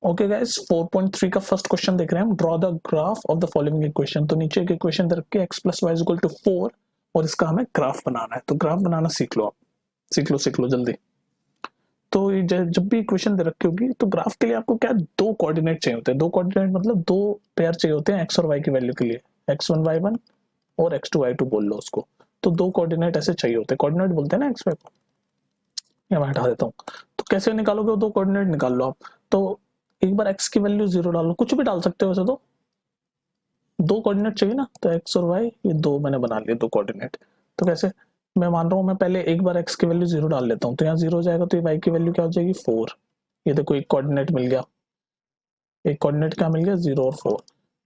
Okay guys, 4.3 का first question देख रहे हैं हम। Draw the graph of the following equation. तो नीचे एक इक्वेशन दे रखी है x + y = 4 और इसका हमें ग्राफ बनाना है। तो ग्राफ बनाना सीख लो, आप सीख लो जल्दी। तो ये जब भी इक्वेशन दे रखी होगी तो ग्राफ के लिए आपको क्या दो कोऑर्डिनेट चाहिए होते हैं। दो कोऑर्डिनेट मतलब दो पेयर चाहिए होते हैं x और y की वैल्यू के लिए, x1 y1 और x2 y2 बोल लो उसको। तो दो कोऑर्डिनेट ऐसे चाहिए होते हैं, कोऑर्डिनेट बोलते हैं ना x y को। या मैं हटा देता हूँ। तो कैसे निकालोगे वो दो कोऑर्डिनेट निकाल लो आप। तो एक बार x की वैल्यू 0 डालो, कुछ भी डाल सकते हो वैसे तो, दो कोऑर्डिनेट चाहिए ना, तो x और y ये दो मैंने बना लिए दो कोऑर्डिनेट। तो कैसे, मैं मान रहा हूँ मैं पहले एक बार x की वैल्यू 0 डाल लेता हूँ, तो यहाँ 0 हो जाएगा, तो ये y की वैल्यू क्या हो जाएगी 4। ये देखो एक कोऑर्डिनेट मिल गया, एक कोऑर्डिनेट क्या मिल गया 0 और 4।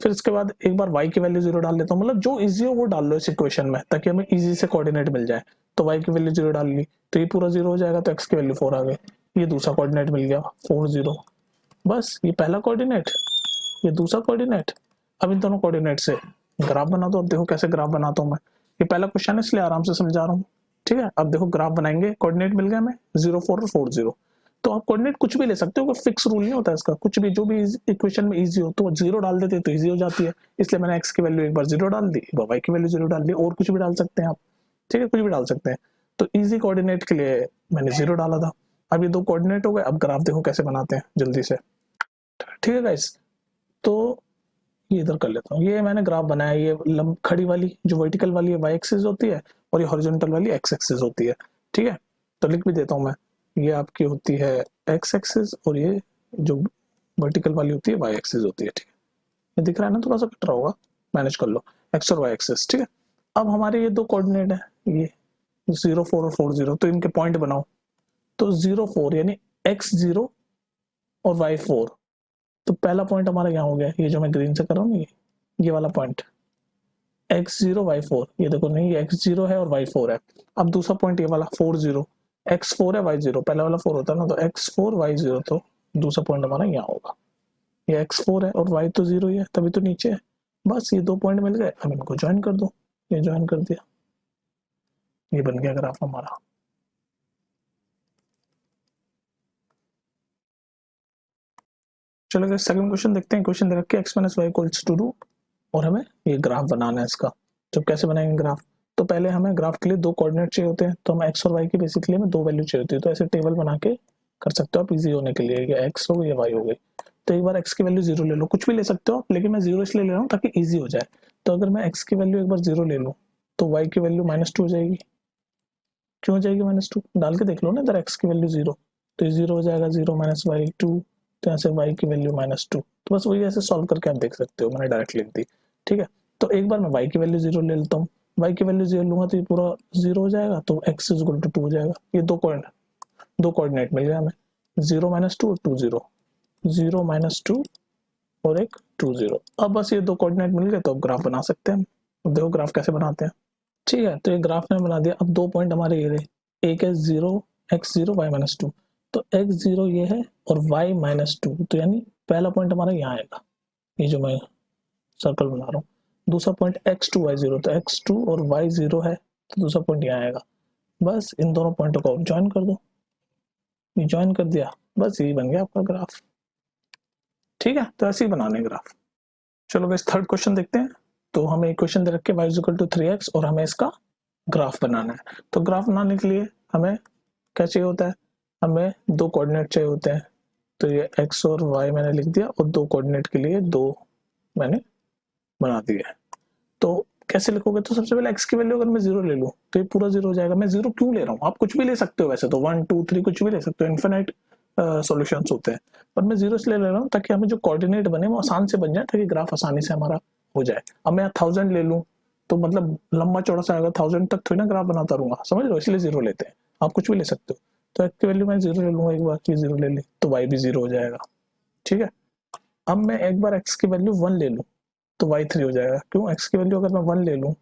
फिर इसके बाद एक बार y की वैल्यू 0 डाल लेता हूँ, मतलब जो इजी हो वो डाल लो इस इक्वेशन में, ताकि हमें इजी से कोऑर्डिनेट मिल जाए। तो y की वैल्यू 0 डाल ली तो ये पूरा 0 हो जाएगा, तो x की वैल्यू 4 आ गई। ये दूसरा कोऑर्डिनेट मिल गया 4 0। बस ये पहला कोऑर्डिनेट, ये दूसरा कोऑर्डिनेट। अब इन दोनों कोऑर्डिनेट से ग्राफ बना दो। अब देखो कैसे ग्राफ बनाता हूँ मैं, ये पहला क्वेश्चन है इसलिए आराम से समझा रहा हूँ। ठीक है, अब देखो ग्राफ बनाएंगे। कोऑर्डिनेट मिल गया हमें 0 4 और 4 0। तो आप कोऑर्डिनेट कुछ भी ले सकते हो, कोई फिक्स रूल नहीं होता इसका, कुछ भी जो भी इक्वेशन में इजी हो तो 0 डाल देते तो इजी हो जाती है। इसलिए मैंने x की वैल्यू एक बार 0 डाल दी, एक बार y की वैल्यू 0 डाल दी, और कुछ भी डाल सकते हैं आप। ठीक है, कुछ भी डाल सकते हैं। तो इजी कोऑर्डिनेट के लिए मैंने 0 डाला था। अब ये दो कोऑर्डिनेट हो गए। अब ग्राफ देखो कैसे बनाते हैं जल्दी से। ठीक है गाइस, तो ये इधर कर लेता हूँ। ये मैंने ग्राफ बनाया, ये खड़ी वाली जो वर्टिकल वाली है y एक्सिस होती है, और ये हॉरिजॉन्टल वाली x एक्सिस होती है। ठीक है, तो लिख भी देता हूँ मैं। ये आपकी होती है x एक्सिस और ये जो वर्टिकल वाली होती है y एक्सिस होती है। ठीक है, ये दिख रहा है ना, थोड़ा सा कट रहा होगा, मैनेज कर लो, x और y एक्सिस। ठीक है, अब हमारे ये दो कोऑर्डिनेट है, ये 0 4 और 4 0, तो इनके पॉइंट बनाओ। तो 0 4 यानी x 0 और y 4। तो पहला पॉइंट हमारा यहाँ हो गया, ये जो मैं ग्रीन से कर रहा हूँ, ये वाला पॉइंट x0 y4। ये देखो नहीं, ये x0 है और y4 है। अब दूसरा पॉइंट ये वाला 4 0, x4 है y0, पहला वाला 4 होता है ना, तो x4 y0। तो दूसरा पॉइंट हमारा यहाँ होगा, ये x4 है और y तो 0 ही है, तभी तो नीचे है। बस ये दो पॉइंट मिल गए, अब इनको ज्वाइन कर दो। ये ज्वाइन कर दिया, ये बन गया ग्राफ हमारा। चलो सेकंड क्वेश्चन देखते हैं। क्वेश्चन दे रखे x - y = 2 और हमें ये ग्राफ बनाना है इसका। तो कैसे बनाएंगे ग्राफ, तो पहले हमें ग्राफ के लिए दो कोऑर्डिनेट चाहिए होते हैं, तो हमें x और y की बेसिकली हमें दो वैल्यू चाहिए होती है। तो ऐसे टेबल बना के कर सकते हो आप इजी होने के लिए, ये x हो या y हो गई। तो एक बार x की वैल्यू 0 ले लो, कुछ भी ले सकते हो, लेकिन मैं 0 इसलिए ले रहा हूँ ताकि ईजी हो जाए। तो अगर मैं x की वैल्यू एक बार 0 ले लूँ तो y की वैल्यू -2 हो जाएगी। क्यों हो जाएगी -2, डाल के देख लो ना इधर, x की वैल्यू 0 तो ये 0 हो जाएगा, 0 - y 2। तो यहाँ से y की वैल्यू -2। तो बस वही ऐसे सॉल्व करके आप देख सकते हो, मैंने डायरेक्ट लिख दी। ठीक है, तो एक बार मैं y की वैल्यू 0 ले लेता हूँ, y की वैल्यू 0 लूंगा तो ये पूरा 0 हो जाएगा, तो x = 2 हो जाएगा। ये दो कोऑर्डिनेट मिल गया हमें, 0 - 2 और 2 0, 0 - 2 और एक 2 0। अब बस ये दो कोऑर्डिनेट मिल गए, तो अब ग्राफ बना सकते हैं हम। अब देखो ग्राफ कैसे बनाते हैं। ठीक है, तो ये ग्राफ ने बना दिया। अब दो पॉइंट हमारे ये रहे, एक है 0 x 0 y -2। तो x 0 ये है और y -2, तो यानी पहला पॉइंट हमारा यहाँ आएगा, ये जो मैं सर्कल बना रहा हूँ। दूसरा पॉइंट x2 y 0, तो x2 और y 0 है, तो दूसरा पॉइंट यहाँ आएगा। बस इन दोनों पॉइंटों को ज्वाइन कर दो, ये ज्वाइन कर दिया, बस यही बन गया आपका ग्राफ। ठीक है, तो ऐसे ही बनाने ग्राफ। चलो बस थर्ड क्वेश्चन देखते हैं। तो हमें इक्वेशन दे रखे y = 3x और हमें इसका ग्राफ बनाना है। तो ग्राफ बनाने के लिए हमें क्या चाहिए होता है, हमें दो कोऑर्डिनेट चाहिए होते हैं। तो ये x और y मैंने लिख दिया, और दो कोऑर्डिनेट के लिए दो मैंने बना दिए। तो कैसे लिखोगे, तो सबसे पहले x की वैल्यू अगर मैं 0 ले लूँ तो ये पूरा 0 हो जाएगा। मैं 0 क्यों ले रहा हूँ, आप कुछ भी ले सकते हो वैसे तो, 1 2 3 कुछ भी ले सकते हो, इन्फिनाइट सॉल्यूशंस होते हैं। पर मैं 0 इसलिए ले रहा हूँ ताकि हमें जो कोऑर्डिनेट बने वो आसान से बन जाए, ताकि ग्राफ आसानी से हमारा हो जाए। अब मैं 1000 ले लूँ तो मतलब लंबा चौड़ा सा आएगा, 1000 तक थोड़ी ना ग्राफ बनाता रहूंगा, समझ लो, इसलिए 0 लेते हैं। आप कुछ भी ले सकते हो। तो x की वैल्यू मैं 0 ले लूंगा, एक बार की 0 ले ली तो y भी 0 हो जाएगा। ठीक है, अब मैं एक बार x की वैल्यू 1 ले लूँ तो y 3 हो जाएगा। क्यों, x की वैल्यू अगर मैं 1 ले लूँ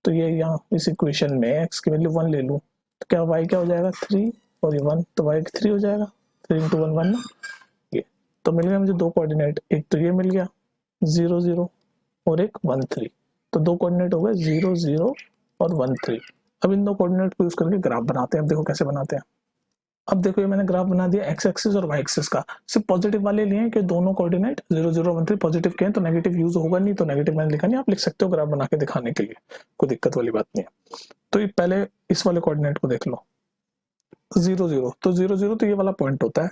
तो ये यहाँ इस इक्वेशन में x की वैल्यू 1 ले लूँ तो क्या y क्या हो जाएगा 3, और ये 1, तो y 3 हो जाएगा। 3 × 1 1 ना, ये तो मिल गया मुझे दो कोऑर्डिनेट, एक तो ये मिल गया 0 0 और एक 1 3। तो दो कोऑर्डिनेट हो गए 0 0 और 1 3। अब इन दो कोऑर्डिनेट को यूज करके ग्राफ बनाते हैं। अब देखो कैसे बनाते हैं। अब देखो ये मैंने ग्राफ बना दिया एक्स एक्सिस और वाई एक्सिस का, सिर्फ पॉजिटिव वाले लिए हैं कि दोनों कोऑर्डिनेट 0 0 1 3 पॉजिटिव के हैं, तो नेगेटिव यूज होगा नहीं, तो नेगेटिव मैंने लिखा नहीं, आप लिख सकते हो ग्राफ बना के दिखाने के लिए, कोई दिक्कत वाली बात नहीं है। तो ये पहले इस वाले कोऑर्डिनेट को देख लो 0 0, तो 0 0 तो ये वाला पॉइंट होता है,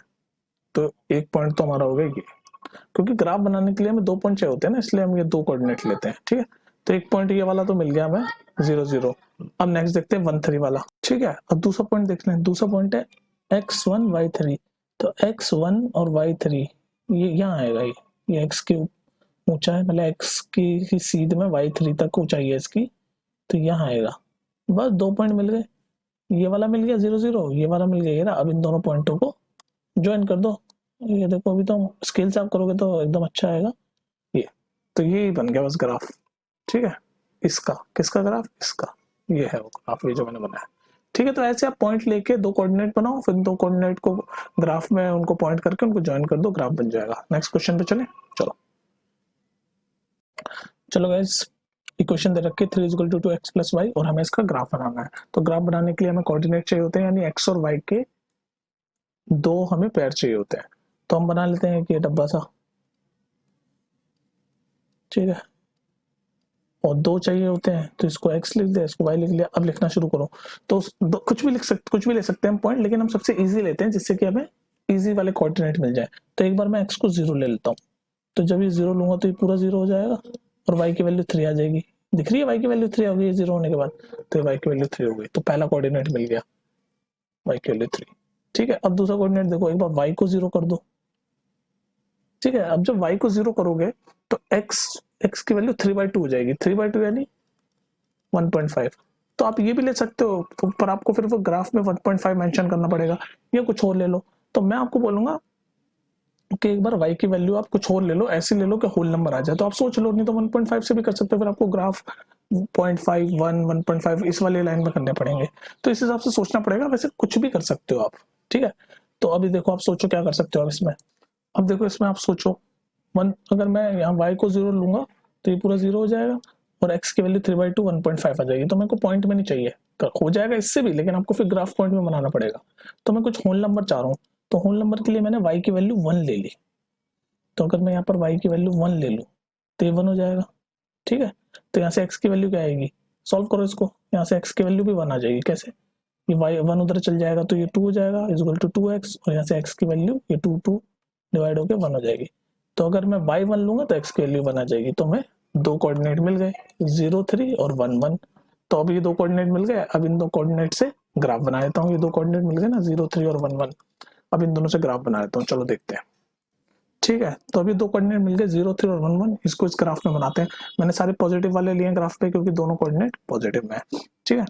तो एक पॉइंट तो हमारा हो गया ये, क्योंकि ग्राफ बनाने के लिए हमें 2 पॉइंट चाहिए होते हैं ना, इसलिए हम ये 2 कोऑर्डिनेट लेते हैं, ठीक है। तो एक पॉइंट ये वाला तो मिल गया हमें 0 0। अब नेक्स्ट देखते हैं 1 3 वाला, ठीक है। अब दूसरा पॉइंट देख लें, दूसरा पॉइंट है x1 y3, तो x1 और y3 ये यहाँ आएगा, ये x की ऊंचाई मतलब x की सीध में y3 तक ऊंचाई है इसकी, तो यहाँ आएगा। बस 2 पॉइंट मिल गए, ये वाला मिल गया 0 0, ये वाला मिल गया ये ना। अब इन दोनों पॉइंटों को ज्वाइन कर दो, ये देखो अभी तो स्केल से आप करोगे तो एकदम अच्छा आएगा ये, तो ये बन गया बस ग्राफ, ठीक है। इसका किसका ग्राफ, इसका, ये है वो ग्राफ, ये जो मैंने बनाया, ठीक है। तो ऐसे आप पॉइंट लेके 2 कोऑर्डिनेट बनाओ, फिर 2 कोऑर्डिनेट को ग्राफ में उनको पॉइंट करके उनको ज्वाइन कर दो, ग्राफ बन जाएगा। नेक्स्ट क्वेश्चन पे चले, चलो चलो गाइस, इक्वेशन दे रखी 3 = 2x + y और हमें इसका ग्राफ बनाना है। तो ग्राफ बनाने के लिए हमें कोऑर्डिनेट चाहिए होते हैं, यानी x और y के 2 हमें पेयर चाहिए होते हैं। तो हम बना लेते हैं कि ये डब्बा सा, ठीक है, और 2 चाहिए होते हैं, तो इसको x लिख दिया, इसको y लिख लिया। अब लिखना शुरू करो, तो कुछ भी लिख सकते, कुछ भी ले सकते हैं पॉइंट, लेकिन हम सबसे इजी लेते हैं जिससे कि हमें इजी वाले कोऑर्डिनेट मिल जाए। तो एक बार मैं x को 0 ले लेता हूँ, तो जब ये 0 लूंगा तो ये पूरा 0 हो जाएगा और y की वैल्यू 3 आ जाएगी, दिख रही है y की वैल्यू 3 हो गई 0 होने के बाद, तो y की वैल्यू 3 हो गई, तो पहला कोऑर्डिनेट मिल गया y की वैल्यू 3, ठीक है। अब दूसरा कोऑर्डिनेट देखो, एक बार y को 0 कर दो, ठीक है। अब जब y को 0 करोगे तो x की वैल्यू 3/2 हो जाएगी, 3/2 यानी 1.5। तो आप ये भी ले सकते हो, तो पर आपको फिर वो ग्राफ में 1.5 मेंशन करना पड़ेगा, या कुछ और ले लो। तो मैं आपको बोलूंगा कि एक बार y की वैल्यू आप कुछ और ले लो, ऐसे ले लो कि होल नंबर आ जाए, तो आप सोच लो, नहीं तो 1.5 से भी कर सकते हो, फिर आपको ग्राफ 0.5 1 1.5 इस वाले लाइन में करने पड़ेंगे, तो इस हिसाब से सोचना पड़ेगा। वैसे कुछ भी कर सकते हो आप, ठीक है। तो अभी देखो आप सोचो क्या कर सकते हो आप इसमें। अब देखो इसमें आप सोचो, अगर मैं यहाँ y को 0 लूंगा तो ये पूरा 0 हो जाएगा और x की वैल्यू 3/2 1.5 आ जाएगी, तो मेरे को पॉइंट में नहीं चाहिए, हो जाएगा इससे भी, लेकिन आपको फिर ग्राफ पॉइंट में बनाना पड़ेगा। तो मैं कुछ होल नंबर चाह रहा हूँ, तो होल नंबर के लिए मैंने y की वैल्यू 1 ले ली, तो अगर मैं यहाँ पर y की वैल्यू 1 ले लूँ तो ये 1 हो जाएगा, ठीक है। तो यहाँ से x की वैल्यू क्या आएगी, सॉल्व करो इसको, यहाँ से x की वैल्यू भी 1 आ जाएगी, कैसे, ये y 1 उधर चल जाएगा तो ये 2 हो जाएगा = 2x, और यहाँ से x की वैल्यू ये 2 डिवाइड होकर 1 हो जाएगी। तो अगर मैं y 1 लूंगा तो x की वैल्यू 1 आ जाएगी, तो हमें 2 कोऑर्डिनेट मिल गए 0 3 और 1 1। तो अब ये 2 कोऑर्डिनेट मिल गए, अब इन 2 कोऑर्डिनेट से ग्राफ बना लेता हूँ, ये 2 कोऑर्डिनेट मिल गए ना 0 3 और 1 1, अब इन दोनों से ग्राफ बना लेता हूँ, चलो देखते हैं, ठीक है। तो अभी 2 कोऑर्डिनेट मिल गए 0 3 और 1 1, इसको इस ग्राफ में बनाते हैं। मैंने सारे पॉजिटिव वाले लिए ग्राफ पे क्योंकि दोनों कोऑर्डिनेट पॉजिटिव में है, ठीक है।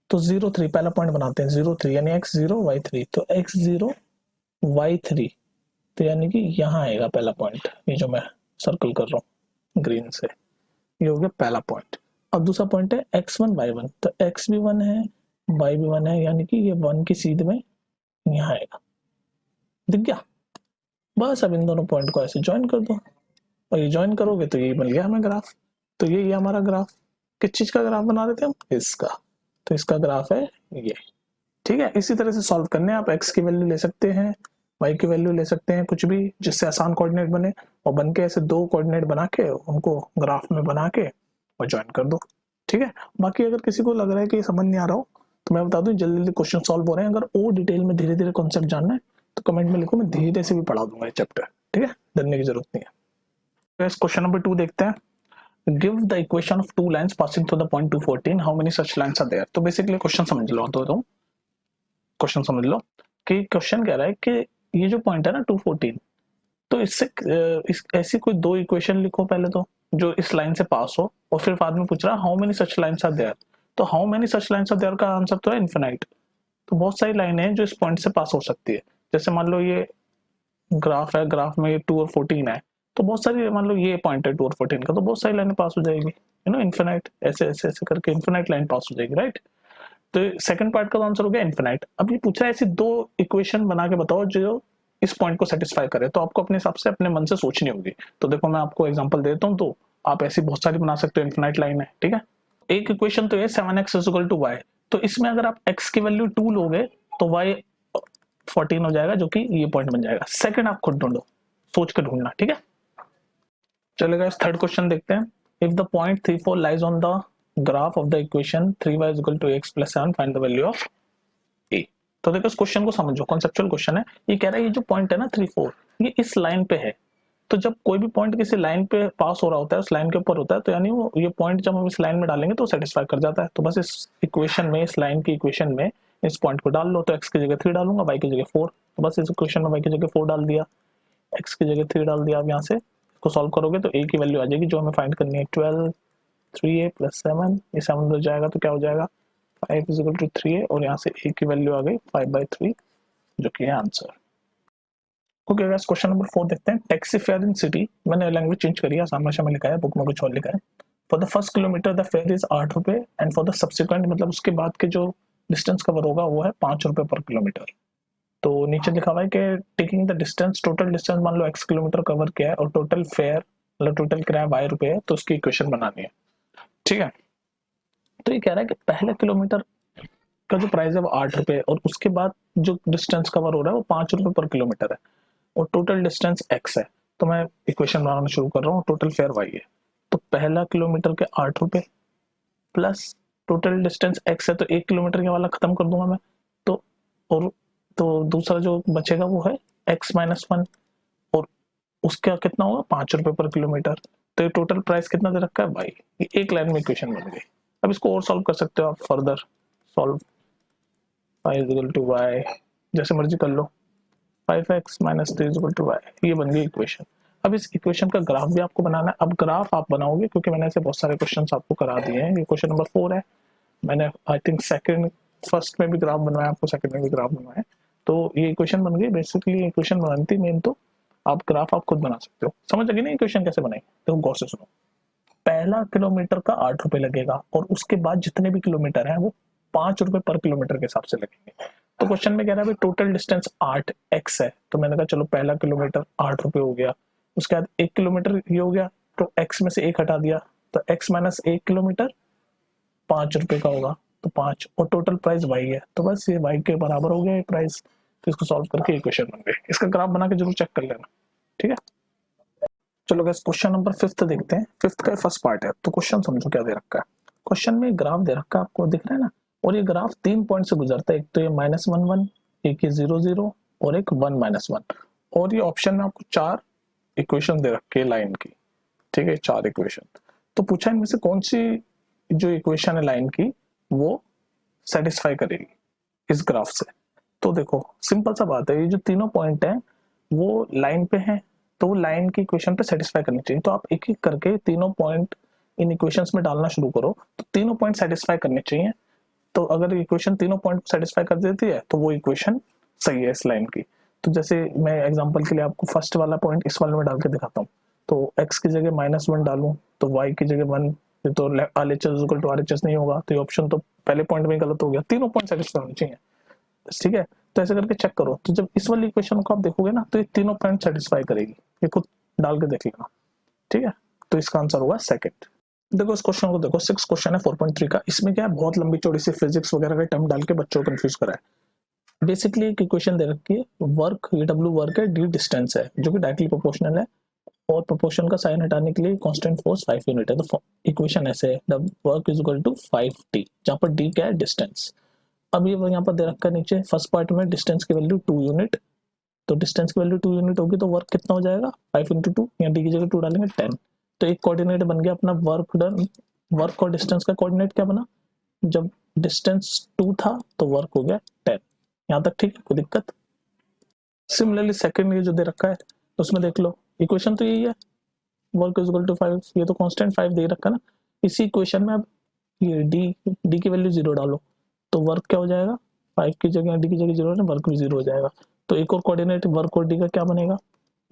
तो 0 3 पहला पॉइंट बनाते हैं, 0 3 यानी x0 y3, तो x0 y3, तो यानी कि यहाँ आएगा पहला पॉइंट, ये जो मैं सर्कल कर रहा हूँ ग्रीन से, ये हो गया पहला पॉइंट। अब दूसरा पॉइंट है x1 y1, तो x भी 1 है y भी 1 है, यानी कि ये 1 की सीध में यहाँ आएगा, दिख गया। बस अब इन दोनों पॉइंट को ऐसे ज्वाइन कर दो, और ये ज्वाइन करोगे तो ये बन गया हमें ग्राफ। तो ये हमारा ग्राफ, किस चीज का ग्राफ बना रहे थे हम, इसका, तो इसका ग्राफ है ये, ठीक है। इसी तरह से सॉल्व करने आप x की वैल्यू ले सकते हैं, y की वैल्यू ले सकते हैं, कुछ भी जिससे आसान कोऑर्डिनेट बने, और बन के ऐसे 2 कोऑर्डिनेट बना के उनको ग्राफ में बना के और ज्वाइन कर दो, ठीक है। बाकी अगर किसी को लग रहा है कि समझ नहीं आ रहा हो तो मैं बता दूं जल्दी जल्दी क्वेश्चन सॉल्व हो रहे हैं, अगर और डिटेल में धीरे धीरे कॉन्सेप्ट जानना है तो कमेंट में लिखो, मैं धीरे से भी पढ़ा दूंगा ये चैप्टर, ठीक है, डरने की जरूरत नहीं है। क्वेश्चन नंबर 2 देखते हैं, give the equation of 2 lines passing through the point 214, how many such lines are there। तो बेसिकली क्वेश्चन समझ लो, तो क्वेश्चन समझ लो कि क्वेश्चन कह रहा है कि ये जो पॉइंट है ना 214, तो इससे ऐसी कोई 2 इक्वेशन लिखो पहले तो जो इस लाइन से पास हो, और फिर बाद में पूछ रहा है how many such lines are there. तो how many such lines are there का आंसर तो है इनफिनाइट। तो बहुत सारी लाइनें हैं जो इस पॉइंट से पास हो सकती है, जैसे मान लो ये ग्राफ है, ग्राफ में ये 2 और 14 है, तो बहुत सारी, मान लो ये पॉइंट है 2 और 14 का, तो बहुत सारी लाइनें पास हो जाएगी, इनफिनाइट, ऐसे ऐसे ऐसे करके इनफिनाइट लाइन पास हो जाएगी, राइट। तो सेकंड पार्ट का आंसर हो गया इनफिनाइट। अब ये पूछ रहा है ऐसी 2 इक्वेशन बना के बताओ जो इस पॉइंट को सेटिस्फाई करे, तो आपको अपने हिसाब से अपने मन से सोचनी होगी। तो देखो मैं आपको एग्जांपल देता हूँ, तो आप ऐसी बहुत सारी बना सकते हो, इनफिनाइट लाइन है, ठीक है। एक इक्वेशन तो ये 7x = y, तो इसमें अगर आप x की वैल्यू 2 लोगे तो y 14 हो जाएगा, जो कि ये पॉइंट बन जाएगा। सेकंड आप खुद ढूंढो, सोच कर ढूंढना, ठीक है। चलेगा, इस थर्ड क्वेश्चन देखते हैं। If the point 3 4 lies on the graph of the equation 3y = x + 7 find the value of A. तो देखो इस क्वेश्चन को समझो, कॉन्सेप्चुअल क्वेश्चन है। ये कह रहा है ये जो पॉइंट है ना 3 4, ये इस लाइन पे है। तो जब कोई भी पॉइंट किसी लाइन पे पास हो रहा होता है, उस लाइन के ऊपर होता है, तो यानी वो ये पॉइंट जब हम इस लाइन में डालेंगे तो सेटिस्फाई कर जाता है। तो बस इस इक्वेशन में, इस लाइन की इक्वेशन में इस पॉइंट को डाल लो। तो x की जगह 3 डालूंगा, y की जगह 4। तो बस इस इक्वेशन में y की जगह 4 डाल दिया, x की जगह 3 डाल दिया। अब यहाँ से इसको सॉल्व करोगे तो a की वैल्यू आ जाएगी जो हमें फाइंड करनी है, 12 3a + 7। ये 7 हो जाएगा तो क्या हो जाएगा, 5 = 3a, और यहाँ से a की वैल्यू आ गई 5/3, जो कि है answer. Okay guys, question number 4 देखते हैं। टैक्सी फेयर इन सिटी, मैंने लैंग्वेज चेंज करी है, सामने में लिखा है, बुक में कुछ और लिखा है। For the first kilometre the fair is 8 रुपए, एंड फॉर द सब्सिक्वेंट, मतलब उसके बाद के जो डिस्टेंस कवर होगा वो है 5 रुपए पर किलोमीटर। तो नीचे लिखा हुआ है कि taking the distance, total distance मान लो x किलोमीटर कवर किया है और टोटल फेयर मतलब टोटल किराया y रुपए है, तो उसकी इक्वेशन बनानी है, ठीक है। तो ये कह रहा है कि पहले किलोमीटर का जो प्राइस है वो 8 रुपए, और उसके बाद जो डिस्टेंस कवर हो रहा है वो 5 रुपए पर किलोमीटर है, और टोटल डिस्टेंस x है। तो मैं इक्वेशन बनाना शुरू कर रहा हूँ, टोटल फेयर y है। तो पहला किलोमीटर के 8 रुपए प्लस टोटल डिस्टेंस x है, तो 1 किलोमीटर के वाला खत्म कर दूंगा मैं। तो और तो दूसरा जो बचेगा वो है x - 1, और उसका कितना होगा 5 रुपए पर किलोमीटर। तो ये टोटल प्राइस कितना दे रखा है y। ये एक लाइन में इक्वेशन बन गई। अब इसको और सॉल्व कर सकते हो आप, फर्दर सॉल्व y = y, जैसे मर्जी कर लो। 5x - 3 = y, ये बन गई इक्वेशन। अब इस इक्वेशन का ग्राफ भी आपको बनाना है। अब ग्राफ आप बनाओगे, क्योंकि मैंने ऐसे बहुत सारे क्वेश्चंस आपको करा दिए हैं। ये क्वेश्चन नंबर 4 है, मैंने आई थिंक फर्स्ट में भी ग्राफ बनवाया आपको, सेकंड में भी ग्राफ बनवाया। तो ये इक्वेशन बन गई। बेसिकली इक्वेशन बनानी थी मेन, तो आप ग्राफ आप खुद बना सकते हो। समझ लगी ना इक्वेशन कैसे बनाई? देखो गौर से सुनो। पहला किलोमीटर का 8 रुपए लगेगा, और उसके बाद जितने भी किलोमीटर है वो 5 रुपए पर किलोमीटर के हिसाब से लगेंगे। तो क्वेश्चन में कह रहा है टोटल डिस्टेंस 8x है, तो मैंने कहा चलो पहला किलोमीटर 8 रुपए हो गया, उसके बाद 1 किलोमीटर ये हो गया, तो x में से 1 हटा दिया, तो x - 1 किलोमीटर 5 रुपए का होगा, तो 5, और टोटल प्राइस y है, तो बस ये y के बराबर हो गया ये प्राइस। तो इसको सॉल्व करके इक्वेशन बन गई। इसका ग्राफ बना के जरूर चेक कर लेना, ठीक है। चलो गाइस, क्वेश्चन नंबर 5 देखते हैं। 5 का फर्स्ट पार्ट है, तो क्वेश्चन समझो क्या दे रखा है। क्वेश्चन में ग्राफ दे रखा है, आपको दिख रहा है ना, और ये ग्राफ 3 पॉइंट से गुजरता है। एक तो ये -1 1, एक ये 0 0, और एक 1 -1, और ये ऑप्शन में आपको 4 इक्वेशन दे रखे हैं लाइन की, ठीक है, 4 इक्वेशन। तो पूछा इनमें से कौन सी जो इक्वेशन है लाइन की वो सेटिस्फाई करेगी इस ग्राफ से। तो देखो सिंपल सा बात है, ये जो तीनों पॉइंट है वो लाइन पे हैं, तो वो लाइन की इक्वेशन पे सेटिस्फाई करनी चाहिए। तो आप एक एक करके तीनों पॉइंट इन इक्वेशंस में डालना शुरू करो, तो तीनों पॉइंट सेटिस्फाई करने चाहिए। तो अगर इक्वेशन तीनों पॉइंट को सेटिस्फाई कर देती है तो वो इक्वेशन सही है इस लाइन की। तो जैसे मैं एग्जांपल के लिए आपको फर्स्ट वाला पॉइंट इस वाले में डाल के दिखाता हूँ। तो x की जगह -1 डालूं, तो y की जगह 1, ये तो RHS = RHS नहीं होगा, तो ये ऑप्शन तो पहले पॉइंट में गलत हो गया। तीनों पॉइंट सेटिस्फाई होने चाहिए, ठीक है। तो ऐसे करके चेक करो, तो जब इस वाली इक्वेशन को आप देखोगे ना, तो ये तीनों पॉइंट सेटिस्फाई करेगी। ये खुद डाल के देख लेना, ठीक है। तो इसका आंसर होगा सेकंड। देखो इस क्वेश्चन को देखो, 6 क्वेश्चन है 4.3 का। इसमें क्या है, बहुत लंबी चौड़ी सी फिजिक्स वगैरह का टर्म डाल के बच्चों को कंफ्यूज करा है। बेसिकली एक इक्वेशन दे रखी है, वर्क ये W वर्क है, D डिस्टेंस है, जो कि डायरेक्टली प्रोपोर्शनल है, और प्रोपोर्शन का साइन हटाने के लिए कांस्टेंट फोर्स 5 यूनिट है। तो इक्वेशन ऐसे है, द वर्क = 5t, जहां पर D क्या है, डिस्टेंस। अब ये यहाँ पर दे रखा है नीचे फर्स्ट पार्ट में डिस्टेंस की वैल्यू 2 यूनिट। तो डिस्टेंस की वैल्यू 2 यूनिट होगी, तो वर्क कितना हो जाएगा 5 × 2, यहाँ डी की जगह 2 डालेंगे 10। तो एक कोऑर्डिनेट बन गया अपना वर्क डन। वर्क और डिस्टेंस का कोऑर्डिनेट क्या बना, जब डिस्टेंस 2 था तो वर्क हो गया 10। यहाँ तक ठीक है, कोई दिक्कत? सिमिलरली सेकंड ये जो दे रखा है उसमें देख लो, इक्वेशन तो यही है, वर्क = 5, ये तो कांस्टेंट 5 दे रखा है ना। इसी इक्वेशन में अब ये डी की वैल्यू 0 डालो, तो वर्क क्या हो जाएगा, 5 की जगह डी की जगह 0 है, वर्क भी 0 हो जाएगा। तो एक और कोऑर्डिनेट वर्क और डी का क्या बनेगा,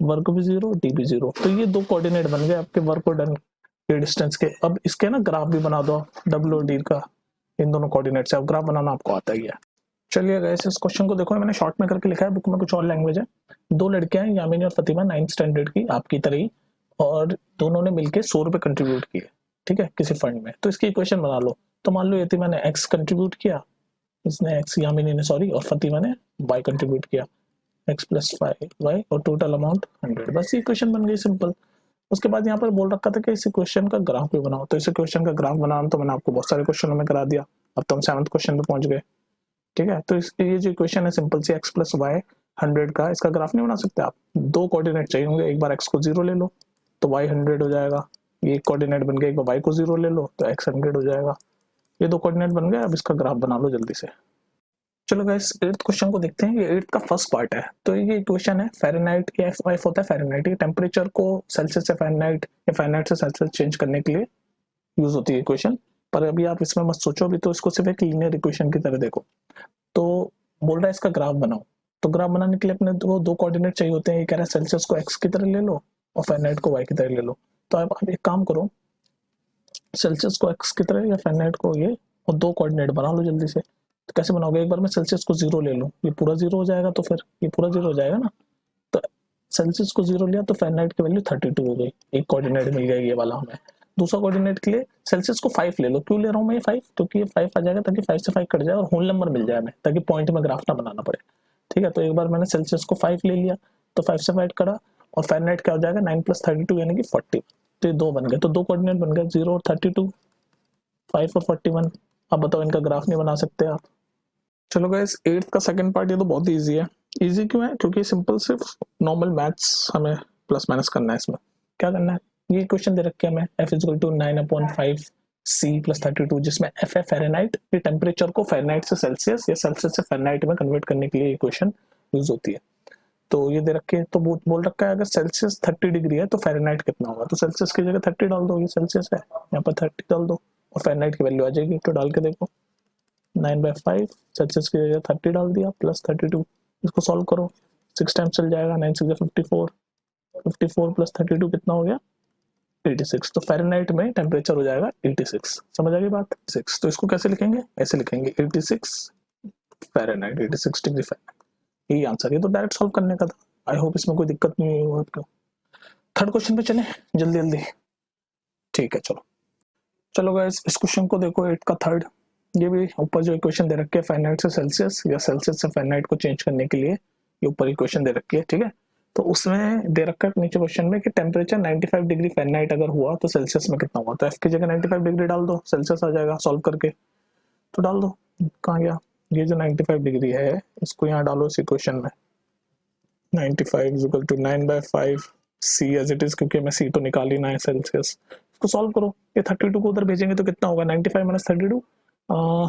वर्क भी 0, डी भी 0। तो ये 2 कोऑर्डिनेट बन गए आपके वर्क और डन के डिस्टेंस के। अब इसके ना ग्राफ भी बना दो डब्ल्यू और डी का, इन दोनों कोऑर्डिनेट से। अब ग्राफ बनाना आपको आता ही है। चलिए गाइस, इस क्वेश्चन को देखो, मैंने शॉर्ट में करके लिखा है, बुक में कुछ और लैंग्वेज है। 2 लड़कियां हैं, यामिनी और फतिमा, 9th स्टैंडर्ड की, आपकी तरह ही, और दोनों ने मिलकर 100 रुपए कंट्रीब्यूट किए, ठीक है, किसी फंड में। तो इसकी इक्वेशन बना लो। तो मान लो यदि मैंने x कंट्रीब्यूट किया इसने x यहाँ भी नहीं, सॉरी, और फतिमा ने y कंट्रीब्यूट किया, x प्लस 5y और टोटल अमाउंट 100। बस ये क्वेश्चन बन गई सिंपल। उसके बाद यहाँ पर बोल रखा था कि इस इक्वेशन का ग्राफ भी बनाओ, तो इस इक्वेशन का ग्राफ बनाना तो मैंने आपको बहुत सारे क्वेश्चनों में करा दिया। अब तो हम 7th क्वेश्चन पे पहुंच गए। ठीक है, तो ये जो इक्वेशन है सिंपल सी x प्लस वाई 100 का, इसका ग्राफ नहीं बना सकते आप। दो कोऑर्डिनेट चाहिए होंगे, एक बार x को 0 ले लो तो y 100 हो जाएगा, ये एक कोऑर्डिनेट बन गया, एक बार y को 0 ले लो तो x 100 हो जाएगा। ये दो कोऑर्डिनेट बन गए, अब इसका ग्राफ बना लो जल्दी से। चलो गाइस 8th क्वेश्चन को देखते हैं। ये 8th का फर्स्ट पार्ट है। तो ये इक्वेशन है फ़ारेनहाइट, ये F होता है फ़ारेनहाइट, ये टेम्परेचर को सेल्सियस से फ़ारेनहाइट या फ़ारेनहाइट से सेल्सियस चेंज करने के लिए यूज होती है इक्वेशन। पर अभी आप इसमें मत सोचो, अभी तो इसको सिर्फ एक लीनियर इक्वेशन की तरह देखो। तो बोल रहा है इसका ग्राफ बनाओ, तो ग्राफ बनाने के लिए अपने दो कोऑर्डिनेट चाहिए होते हैं। ये कह रहा है सेल्सियस को x की तरह ले लो और फ़ारेनहाइट को y की तरह ले लो। तो आप एक काम करो, सेल्सियस को x की तरह या फ़ारेनहाइट को ये, और दो कोऑर्डिनेट बना लो जल्दी से। तो कैसे बनाओगे, एक बार मैं सेल्सियस को 0 ले लूँ, ये पूरा 0 हो जाएगा, तो फिर ये पूरा 0 हो जाएगा ना। तो सेल्सियस को 0 लिया तो फ़ारेनहाइट की वैल्यू 32 हो गई, एक कोऑर्डिनेट मिल गया ये वाला हमें। दूसरा कोऑर्डिनेट के लिए सेल्सियस को 5 ले लो। क्यों ले रहा हूँ मैं ये 5, क्योंकि ये 5 आ जाएगा ताकि 5 से 5 कट जाए और होल नंबर मिल जाए हमें, ताकि पॉइंट में ग्राफ ना बनाना पड़े। ठीक है, तो एक बार मैंने सेल्सियस को 5 ले लिया तो 5 से 5 कटा, और फ़ारेनहाइट क्या हो जाएगा 9 + 32 यानी कि 40। तो ये दो बन गए, तो दो कोऑर्डिनेट बन गए 0 और 32, 5 और 41। अब बताओ इनका ग्राफ नहीं बना सकते आप। चलो गाइस 8th का सेकंड पार्ट, ये तो बहुत इजी है। इजी क्यों है, क्योंकि सिंपल सिर्फ नॉर्मल मैथ्स हमें प्लस माइनस करना है। इसमें क्या करना है, ये क्वेश्चन दे रखे हमें f = 9/5 c + 32, जिसमें f है फ़ारेनहाइट, ये टेम्परेचर को फ़ारेनहाइट से सेल्सियस या सेल्सियस से फ़ारेनहाइट में कन्वर्ट करने के लिए इक्वेशन यूज होती है। तो ये दे रखे, तो बोल रखा है अगर सेल्सियस 30 डिग्री है तो फ़ारेनहाइट कितना होगा, तो सेल्सियस की जगह 30 डाल दो, ये सेल्सियस है, यहाँ पर 30 डाल दो और फ़ारेनहाइट की वैल्यू आ जाएगी। तो डाल के देखो, 9/5 सेल्सियस की जगह 30 डाल दिया प्लस 32, इसको सॉल्व करो, 6 टाइम्स चल जाएगा, 9 6 54, 54 प्लस 32 कितना हो गया 86। तो फ़ारेनहाइट में टेम्परेचर हो जाएगा 86। समझ आ गई बात, 6। तो इसको कैसे लिखेंगे, ऐसे लिखेंगे 86 फ़ारेनहाइट, 86 डिग्री फ़ारेनहाइट, यही आंसर। ये तो डायरेक्ट सॉल्व करने का था। आई होप इसमें कोई दिक्कत नहीं हुई आपको। थर्ड क्वेश्चन पे चले जल्दी जल्दी। ठीक है, चलो चलो गाइस इस क्वेश्चन को देखो, 8 का थर्ड। ये भी ऊपर जो इक्वेशन दे रखी है फ़ारेनहाइट से सेल्सियस या सेल्सियस से फ़ारेनहाइट को चेंज करने के लिए ये ऊपर इक्वेशन दे रखी है। ठीक है, तो उसमें दे रखा है नीचे क्वेश्चन में कि टेम्परेचर 95 डिग्री फ़ारेनहाइट अगर हुआ तो सेल्सियस में कितना हुआ। तो एफ की जगह 95 डिग्री डाल दो, सेल्सियस आ जाएगा सॉल्व करके। तो डाल दो, कहाँ गया ये जो 95 डिग्री है, इसको यहाँ डालो इस इक्वेशन में। 95 = 9/5 c एज इट इज, क्योंकि हमें c तो निकाल ही ना है सेल्सियस। इसको सॉल्व करो, ये 32 को उधर भेजेंगे तो कितना होगा, 95 - 32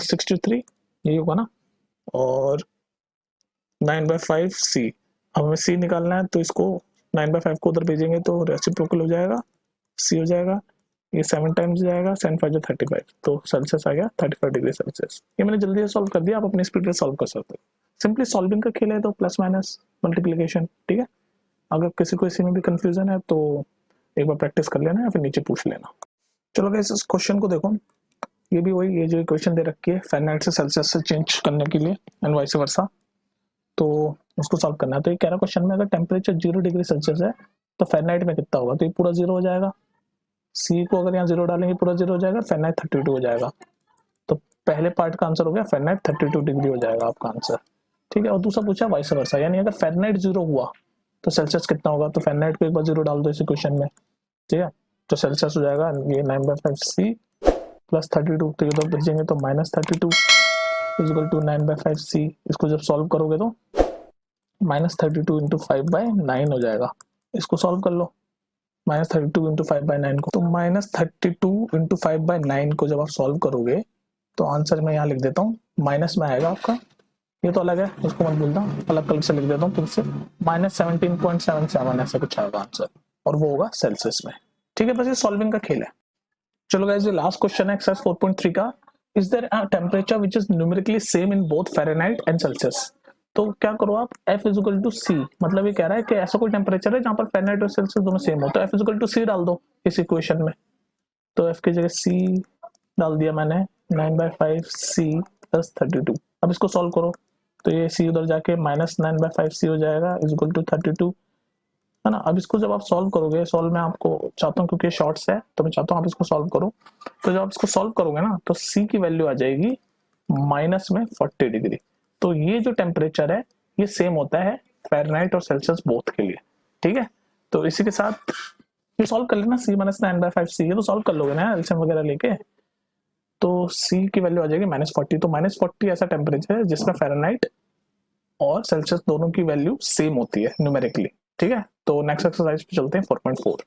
63, यही होगा ना। और 9/5 c, अब हमें c निकालना है, तो इसको 9/5 को उधर भेजेंगे तो रेसिप्रोकल हो जाएगा, c हो जाएगा, ये 7 टाइम्स जाएगा, 7 5 35, तो सेल्सियस आ गया 35 डिग्री सेल्सियस। ये मैंने जल्दी से सॉल्व कर दिया, आप अपनी स्पीड पे सॉल्व कर सकते हो। सिंपली सॉल्विंग का खेल है, तो प्लस माइनस मल्टीप्लिकेशन। ठीक है, अगर किसी को इसी में भी कंफ्यूजन है तो एक बार प्रैक्टिस कर लेना या फिर नीचे पूछ लेना। चलो गाइस इस क्वेश्चन को देखो, ये भी वही, ये जो इक्वेशन दे रखी है फ़ारेनहाइट से सेल्सियस से चेंज करने के लिए एंड वाइस वर्सा, तो उसको सॉल्व करना है। तो ये कह रहा क्वेश्चन में अगर टेम्परेचर 0 डिग्री सेल्सियस है तो फ़ारेनहाइट में कितना होगा, तो ये पूरा 0 हो जाएगा। सी को अगर यहाँ 0 डालेंगे पूरा 0 हो जाएगा, फ़ारेनहाइट 32 हो जाएगा। तो पहले पार्ट का आंसर हो गया फ़ारेनहाइट 32 डिग्री हो जाएगा आपका आंसर। ठीक है, और दूसरा पूछा वाइस वर्सा, यानी अगर फ़ारेनहाइट 0 हुआ तो सेल्सियस कितना होगा, तो फ़ारेनहाइट को एक बार 0 डाल दो इस इक्वेशन में। ठीक है, तो सेल्सियस हो जाएगा ये 9/5 c प्लस 32, तो ये तो भेजेंगे तो -32 = 9/5 c। इसको जब सॉल्व करोगे तो -32 × 5/9 हो जाएगा। इसको सॉल्व कर लो, -32 × 5/9 को, तो -32 × 5/9 को जब आप सॉल्व करोगे तो आंसर मैं यहाँ लिख देता हूँ, माइनस में आएगा आपका, ये तो अलग है, इसको मत भूलना, अलग कलर से लिख देता हूँ फिर से, -17.77 ऐसा कुछ आएगा आंसर, और वो होगा सेल्सियस में। ठीक है, बस ये सॉल्विंग का खेल है। चलो गाइस, ये लास्ट क्वेश्चन है एक्सरसाइज 4.3 का। Is there a temperature which is numerically same in both Fahrenheit and Celsius. तो क्या करो आप, F = c, मतलब ये कह रहा है कि ऐसा कोई टेम्परेचर है जहां पर फ़ारेनहाइट और सेल्सियस दोनों सेम हो, तो F = c डाल दो इस इक्वेशन में। तो F की जगह c डाल दिया मैंने, 9/5 c + 32। अब इसको सॉल्व करो, तो ये c उधर जाके -9/5 c हो जाएगा = 32, है ना। अब इसको जब आप सॉल्व करोगे, सॉल्व मैं आपको चाहता हूँ क्योंकि शॉर्ट्स है तो मैं चाहता हूँ आप इसको सॉल्व करो। तो जब आप इसको सॉल्व करोगे ना तो c की वैल्यू आ जाएगी माइनस में 40 डिग्री। तो ये जो टेम्परेचर है ये सेम होता है फ़ारेनहाइट और सेल्सियस बोथ के लिए, ठीक है। तो इसी के साथ ये सॉल्व कर लेना, c माइनस 9/5 c, ये तो सॉल्व कर लोगे ना एलसीएम वगैरह लेके। तो c की वैल्यू आ जाएगी -40। तो -40 ऐसा टेम्परेचर है जिसमें फ़ारेनहाइट और सेल्सियस दोनों की वैल्यू सेम होती है न्यूमेरिकली, ठीक है। तो नेक्स्ट एक्सरसाइज पे चलते हैं 4.4।